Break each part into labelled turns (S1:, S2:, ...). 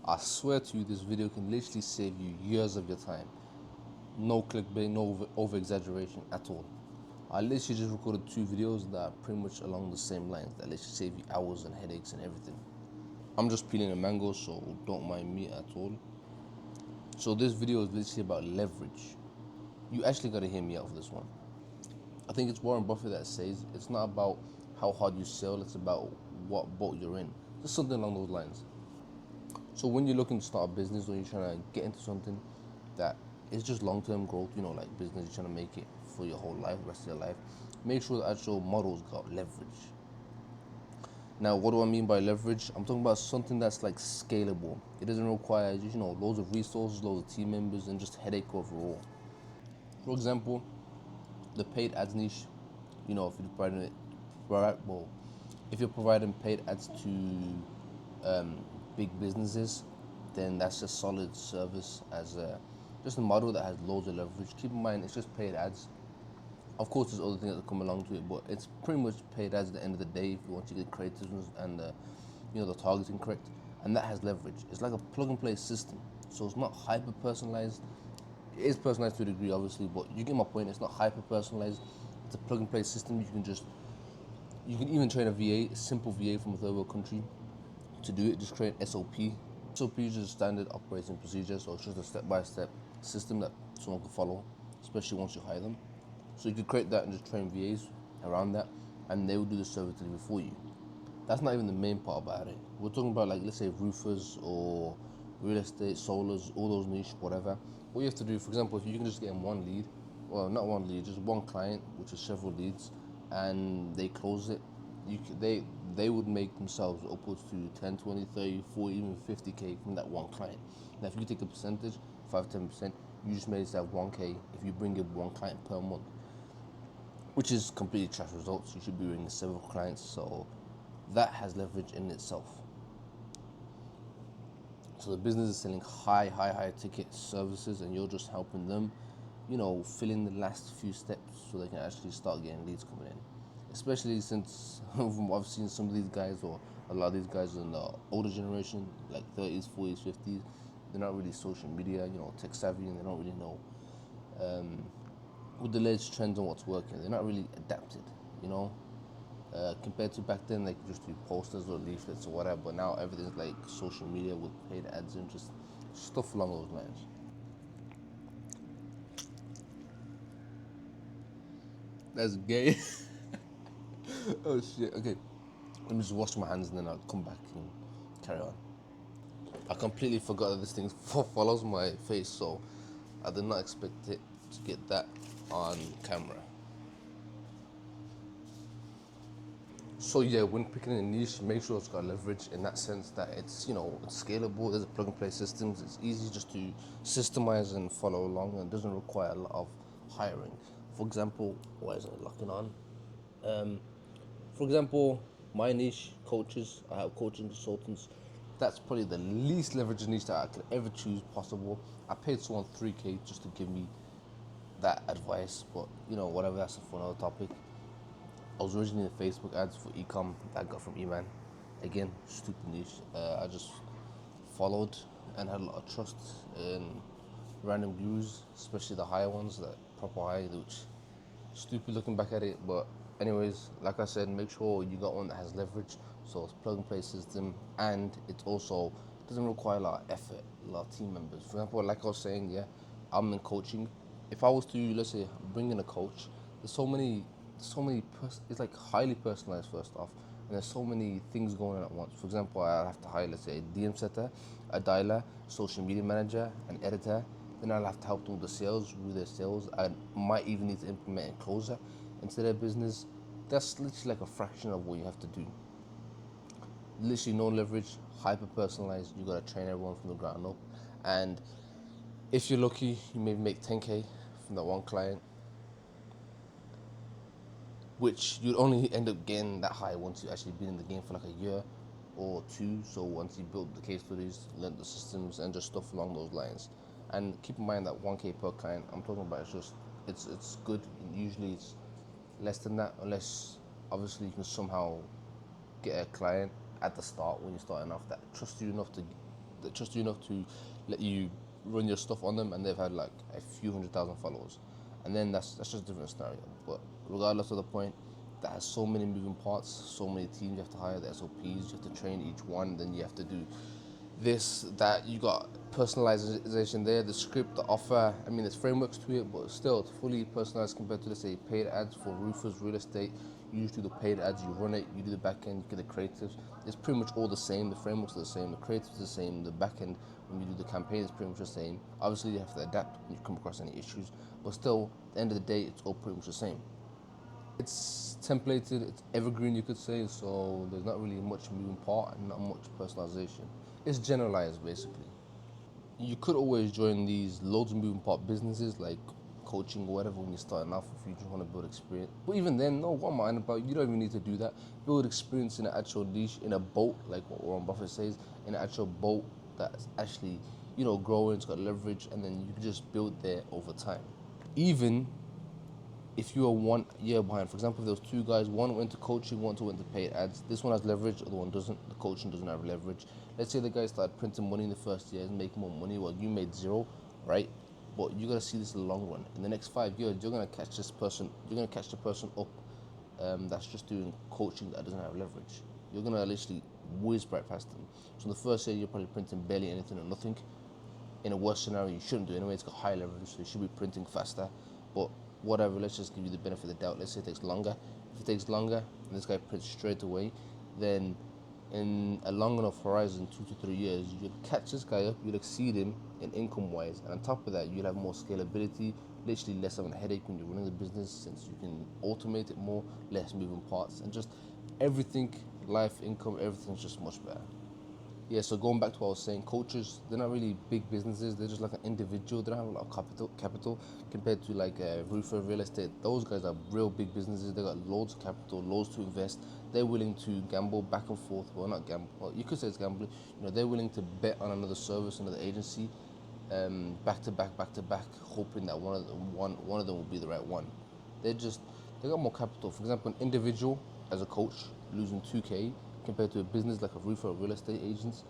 S1: I swear to you, this video can literally save you years of your time. No clickbait, no over exaggeration at all. I literally just recorded 2 videos that are pretty much along the same lines that literally save you hours and headaches and everything. I'm just peeling a mango, so don't mind me at all. So this video is literally about leverage. You actually gotta hear me out for this one. I think it's Warren Buffett that says it's not about how hard you sell, it's about what boat you're in. Just something along those lines. So when you're looking to start a business or you're trying to get into something that is just long-term growth, like business, you're trying to make it for your whole life, rest of your life, make sure the actual model's got leverage. Now, what do I mean by leverage? I'm talking about something that's like scalable. It doesn't require, loads of resources, loads of team members, and just headache overall. For example, the paid ads niche, if you're providing it, well, if you're providing paid ads to big businesses, then that's a solid service as just a model that has loads of leverage. Keep in mind, it's just paid ads. Of course, there's other things that come along to it, but it's pretty much paid ads at the end of the day if you want to get creative and the targeting correct, and that has leverage. It's like a plug and play system, so it's not hyper personalized. It is personalized to a degree, obviously, but you get my point. It's not hyper personalized. It's a plug and play system. You can even train a simple VA from a third world country to do it. Just create SOP. SOP is just a standard operating procedure, so it's just a step-by-step system that someone can follow, especially once you hire them. So you could create that and just train VAs around that, and they will do the service delivery for you. That's not even the main part about it. We're talking about, like, let's say roofers or real estate, solars, all those niche, whatever. What you have to do, for example, if you can just get them one lead, well, not one lead, just one client, which is several leads, and they close it, they would make themselves upwards to 10, 20, 30, 40, even 50K from that one client. Now, if you take a percentage, 5-10%, you just made yourself 1K if you bring in one client per month, which is completely trash results. You should be bringing several clients, so that has leverage in itself. So the business is selling high ticket services, and you're just helping them, fill in the last few steps so they can actually start getting leads coming in. Especially since I've seen some of these guys, or a lot of these guys in the older generation, like 30s, 40s, 50s, they're not really social media, tech savvy, and they don't really know with the latest trends and what's working. They're not really adapted, compared to back then. They could just do posters or leaflets or whatever, but now everything's like social media with paid ads and just stuff along those lines. That's gay. Oh shit. Okay, let me just wash my hands and then I'll come back and carry on. I completely forgot that this thing follows my face, so I did not expect it to get that on camera. So yeah, when picking a niche, make sure it's got leverage in that sense that it's it's scalable. There's a plug and play systems. It's easy just to systemize and follow along, and doesn't require a lot of hiring. For example, why isn't it locking on? For example, my niche, coaches. I have coaching consultants. That's probably the least leveraged niche that I could ever choose possible. I paid someone 3K just to give me that advice, but whatever. That's for another topic. I was originally in Facebook ads for ecom that I got from Eman. Again, stupid niche. I just followed and had a lot of trust in random gurus, especially the higher ones, that proper high, which stupid looking back at it. But anyways, like I said, make sure you got one that has leverage. So it's plug and play system, and it also doesn't require a lot of effort, a lot of team members. For example, like I was saying, yeah, I'm in coaching. If I was to, let's say, bring in a coach, there's it's like highly personalized first off, and there's so many things going on at once. For example, I have to hire, let's say, a DM setter, a dialer, social media manager, an editor. Then I'll have to help them with the sales, with their sales. I might even need to implement a closer into their business. That's literally like a fraction of what you have to do. Literally no leverage, hyper personalized. You gotta train everyone from the ground up, and if you're lucky, you maybe make 10K from that one client, which you'd only end up getting that high once you've actually been in the game for like a year or two. So once you build the case studies, learn the systems, and just stuff along those lines. And keep in mind that 1K per client I'm talking about, it's good. Usually it's less than that, unless obviously you can somehow get a client at the start when you're starting off that trusts you enough to they trust you enough to let you run your stuff on them, and they've had like a few 100,000 followers, and then that's just a different scenario. But regardless of the point, that has so many moving parts, so many teams you have to hire, the SOPs, you have to train each one, then you have to do this, that, you got personalization there, the script, the offer. I mean, there's frameworks to it, but still, it's fully personalized compared to, let's say, paid ads for roofers, real estate. You usually do the paid ads, you run it, you do the back end, you get the creatives. It's pretty much all the same. The frameworks are the same, the creatives are the same, the back end, when you do the campaign, is pretty much the same. Obviously, you have to adapt when you come across any issues, but still, at the end of the day, it's all pretty much the same. It's templated, it's evergreen, you could say, so there's not really much moving part and not much personalization. It's generalized, basically. You could always join these loads of moving part businesses like coaching or whatever when you're starting off if you just want to build experience. But even then, no, what am I about? You don't even need to do that. Build experience in an actual niche, in a boat, like what Warren Buffett says, in an actual boat that's actually, growing, it's got leverage, and then you can just build there over time. Even if you are 1 year behind, for example, if there was two guys, one went to coaching, one went to paid ads. This one has leverage, the other one doesn't. The coaching doesn't have leverage. Let's say the guy started printing money in the first year and making more money. Well, you made zero, right? But you gotta see this in the long run. In the next 5 years, you're gonna catch this person. You're gonna catch the person up that's just doing coaching that doesn't have leverage. You're gonna literally whiz right past them. So in the first year, you're probably printing barely anything or nothing. In a worst scenario, you shouldn't do it anyway. It's got high leverage, so you should be printing faster. But whatever, let's just give you the benefit of the doubt. Let's say it takes longer. If it takes longer and this guy prints straight away, then in a long enough horizon, 2 to 3 years, you'll catch this guy up, you'll exceed him in income wise, and on top of that, you'll have more scalability, literally less of a headache when you're running the business since you can automate it more, less moving parts, and just everything, life, income, everything's just much better. Yeah, so going back to what I was saying, coaches, they're not really big businesses. They're just like an individual. They don't have a lot of capital compared to like roofer, real estate. Those guys are real big businesses. They got loads of capital, loads to invest. They're willing to gamble back and forth. Well, not gamble. Well, you could say it's gambling. They're willing to bet on another service, another agency, back to back, hoping that one of them will be the right one. They got more capital. For example, an individual as a coach losing 2K compared to a business like a roofer or real estate agents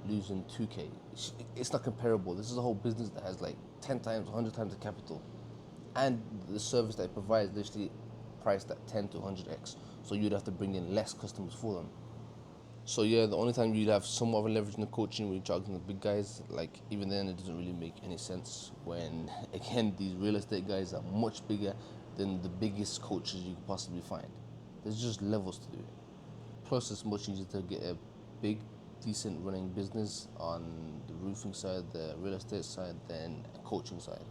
S1: losing 2K. It's not comparable. This is a whole business that has like 10 times, 100 times the capital, and the service that it provides literally priced at 10 to 100x. So you'd have to bring in less customers for them. So yeah, the only time you'd have somewhat of a leverage in the coaching when you're targeting the big guys, like even then it doesn't really make any sense when again these real estate guys are much bigger than the biggest coaches you could possibly find. There's just levels to do it. Plus it's much easier to get a big, decent running business on the roofing side, the real estate side than a coaching side.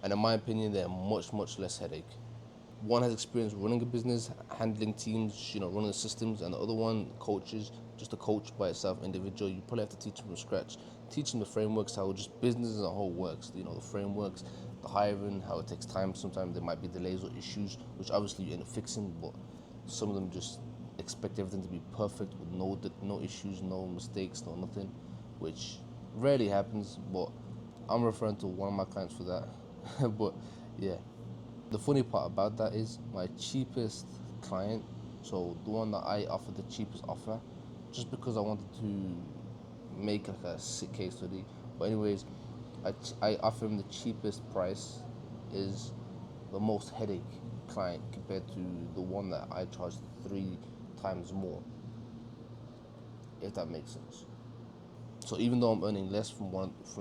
S1: And in my opinion, they're much less headache. One has experience running a business, handling teams, running the systems, and the other one coaches, just a coach by itself, individual. You probably have to teach them from scratch, teach them the frameworks, how just business as a whole works. The frameworks, the hiring, how it takes time. Sometimes there might be delays or issues, which obviously you end up fixing, but some of them just expect everything to be perfect with no issues, no mistakes, no nothing, which rarely happens. But I'm referring to one of my clients for that. But yeah. The funny part about that is my cheapest client, so the one that I offered the cheapest offer, just because I wanted to make like a sick case study. But anyways, I offer him the cheapest price, is the most headache client compared to the one that I charged 3 times more, if that makes sense. So even though I'm earning less from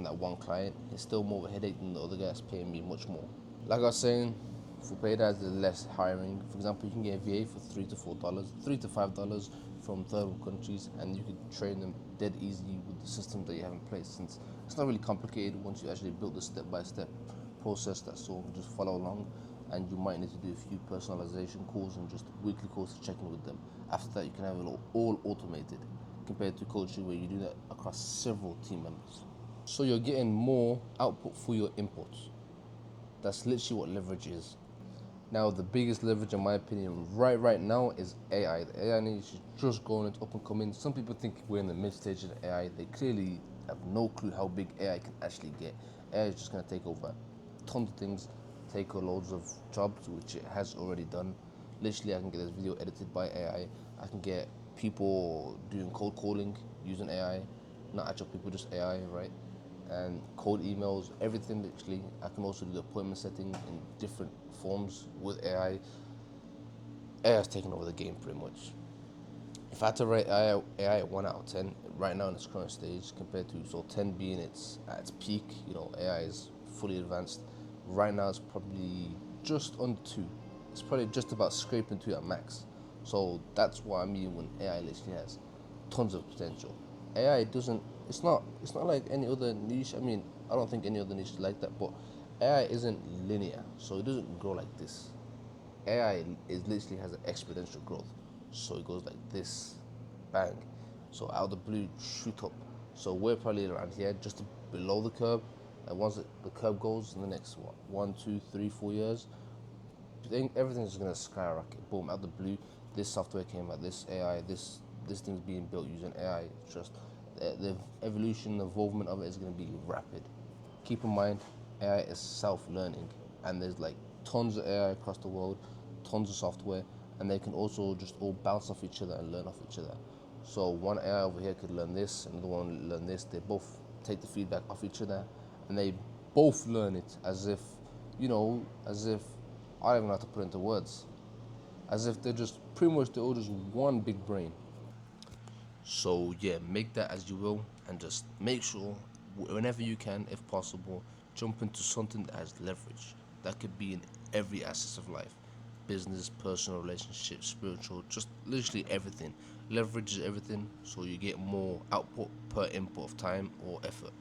S1: that one client, it's still more of a headache than the other guy that's paying me much more. Like I was saying, for paid ads, there's less hiring. For example, you can get a VA for $3 to $4, $3 to $5 from third world countries, and you could train them dead easy with the systems that you have in place. Since it's not really complicated once you actually build the step-by-step process that someone can just follow along, and you might need to do a few personalization calls and just weekly calls to check in with them. After that, you can have it all automated, compared to coaching where you do that across several team members. So you're getting more output for your inputs. That's literally what leverage is. Now, the biggest leverage, in my opinion, right now is AI. The AI is just growing, it's up and coming. Some people think we're in the mid stage of AI. They clearly have no clue how big AI can actually get. AI is just going to take over tons of things, take over loads of jobs, which it has already done. Literally, I can get this video edited by AI. I can get people doing cold calling using AI, not actual people, just AI, right? And cold emails, everything literally. I can also do the appointment setting in different forms with AI. AI has taken over the game pretty much. If I had to rate AI at 1 out of 10 right now in its current stage compared to, so 10 being its at its peak, AI is fully advanced. Right now it's probably just under 2. It's probably just about scraping 2 at max. So that's what I mean when AI literally has tons of potential. AI doesn't. It's not like any other niche. I mean, I don't think any other niche is like that. But AI isn't linear, so it doesn't grow like this. AI is literally has an exponential growth. So it goes like this, bang. So out of the blue, shoot up. So we're probably around here, just below the curve. And once the curve goes in the next what, 1, 2, 3, 4 years, I think everything's gonna skyrocket. Boom, out the blue, this software came out, this AI, this thing's being built using AI. It's just the evolution, the evolvement of it is gonna be rapid. Keep in mind, AI is self-learning, and there's like tons of AI across the world, tons of software, and they can also just all bounce off each other and learn off each other. So one AI over here could learn this, another one learn this. They both take the feedback off each other, and they both learn it as if, as if I don't even know how to put it into words, as if they're just pretty much they're all just one big brain. So yeah, make that as you will, and just make sure whenever you can, if possible, jump into something that has leverage. That could be in every aspect of life, business, personal relationships, spiritual, just literally everything. Leverage is everything, so you get more output per input of time or effort.